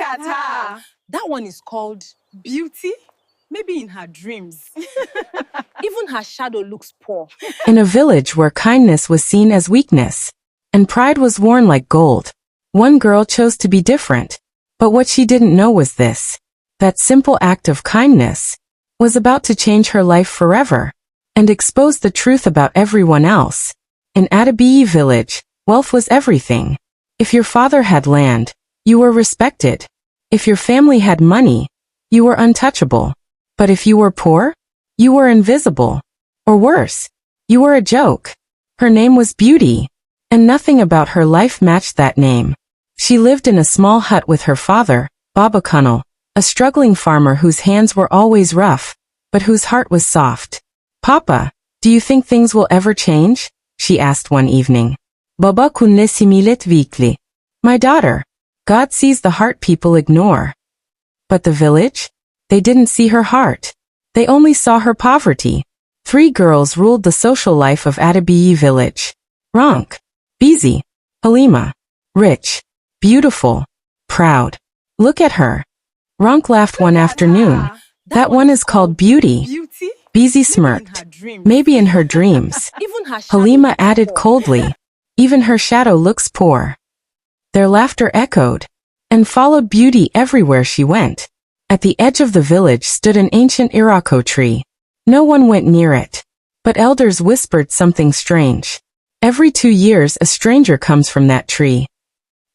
at her. That one is called Beauty? maybe in her dreams. Even her shadow looks poor. In a village where kindness was seen as weakness, and pride was worn like gold, one girl chose to be different. But what she didn't know was this: that simple act of kindness was about to change her life forever, and expose the truth about everyone else. In Adabiyi village, wealth was everything. If your father had land, you were respected. If your family had money, you were untouchable. But if you were poor, you were invisible. Or worse, you were a joke. Her name was Beauty, and nothing about her life matched that name. She lived in a small hut with her father, Baba Kunal, a struggling farmer whose hands were always rough, but whose heart was soft. "Papa, do you think things will ever change?" she asked one evening. "Baba kunne similet vikli." "My daughter, God sees the heart people ignore." But the village? They didn't see her heart. They only saw her poverty. 3 girls ruled the social life of Adabiyi village. Ronk, Bizi, Halima. Rich, beautiful, proud. Look at her. Ronk laughed one afternoon. "That one is called Beauty." Beauty? Bizi smirked. "Maybe in her dreams." Even her shadow Halima looks added poor. coldly. "Even her shadow looks poor." Their laughter echoed, and followed Beauty everywhere she went. At the edge of the village stood an ancient irako tree. No one went near it, but elders whispered something strange. Every 2 years a stranger comes from that tree.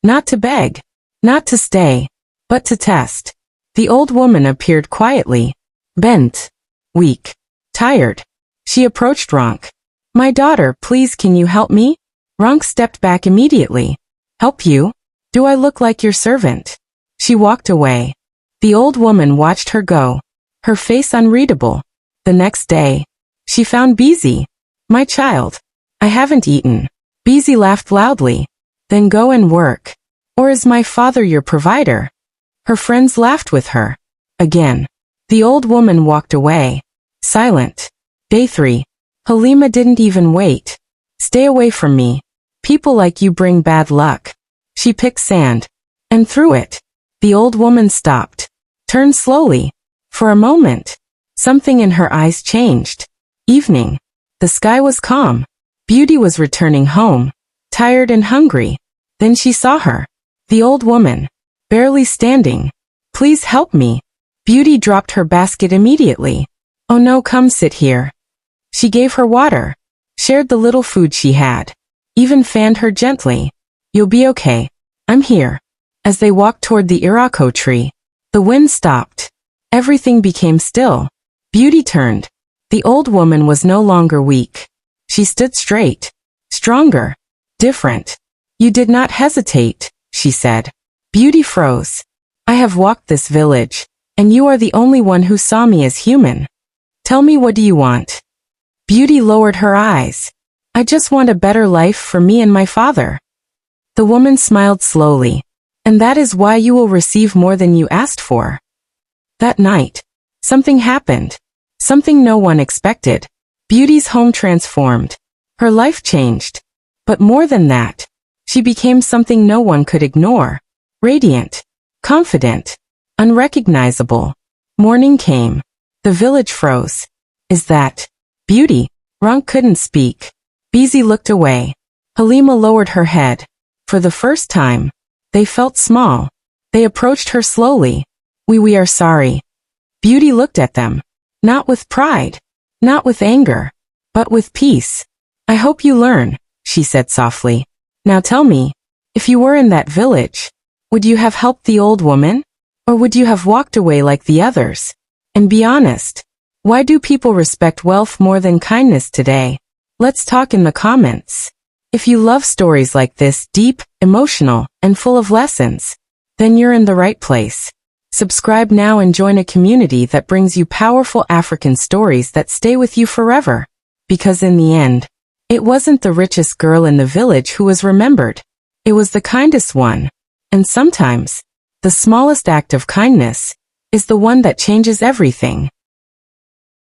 Not to beg, not to stay, but to test. The old woman appeared quietly, bent, weak, tired. She approached Ronk. "My daughter, please, can you help me?" Ronk stepped back immediately. "Help you? Do I look like your servant?" She walked away. The old woman watched her go, her face unreadable. The next day, she found Bizi. "My child, I haven't eaten." Bizi laughed loudly. "Then go and work. Or is my father your provider?" Her friends laughed with her. Again, the old woman walked away, silent. Day 3. Halima didn't even wait. "Stay away from me. People like you bring bad luck." She picked sand and threw it. The old woman stopped, turned slowly. For a moment, something in her eyes changed. Evening. The sky was calm. Beauty was returning home, tired and hungry. Then she saw her. The old woman, barely standing. "Please help me." Beauty dropped her basket immediately. "Oh no, come sit here." She gave her water, shared the little food she had, even fanned her gently. "You'll be okay. I'm here." As they walked toward the irako tree, the wind stopped. Everything became still. Beauty turned. The old woman was no longer weak. She stood straight, stronger, different. "You did not hesitate," she said. Beauty froze. "I have walked this village, and you are the only one who saw me as human. Tell me, what do you want?" Beauty lowered her eyes. "I just want a better life for me and my father." The woman smiled slowly. "And that is why you will receive more than you asked for." That night, something happened. Something no one expected. Beauty's home transformed. Her life changed. But more than that, she became something no one could ignore. Radiant, confident, unrecognizable. Morning came. The village froze. "Is that Beauty?" Ronk couldn't speak. Bizi looked away. Halima lowered her head. For the first time, they felt small. They approached her slowly. We are sorry." Beauty looked at them. Not with pride, not with anger, but with peace. "I hope you learn," she said softly. "Now tell me, if you were in that village, would you have helped the old woman? Or would you have walked away like the others? And be honest, why do people respect wealth more than kindness today? Let's talk in the comments. If you love stories like this, deep, emotional, and full of lessons, then you're in the right place. Subscribe now and join a community that brings you powerful African stories that stay with you forever. Because in the end, it wasn't the richest girl in the village who was remembered. It was the kindest one. And sometimes, the smallest act of kindness is the one that changes everything.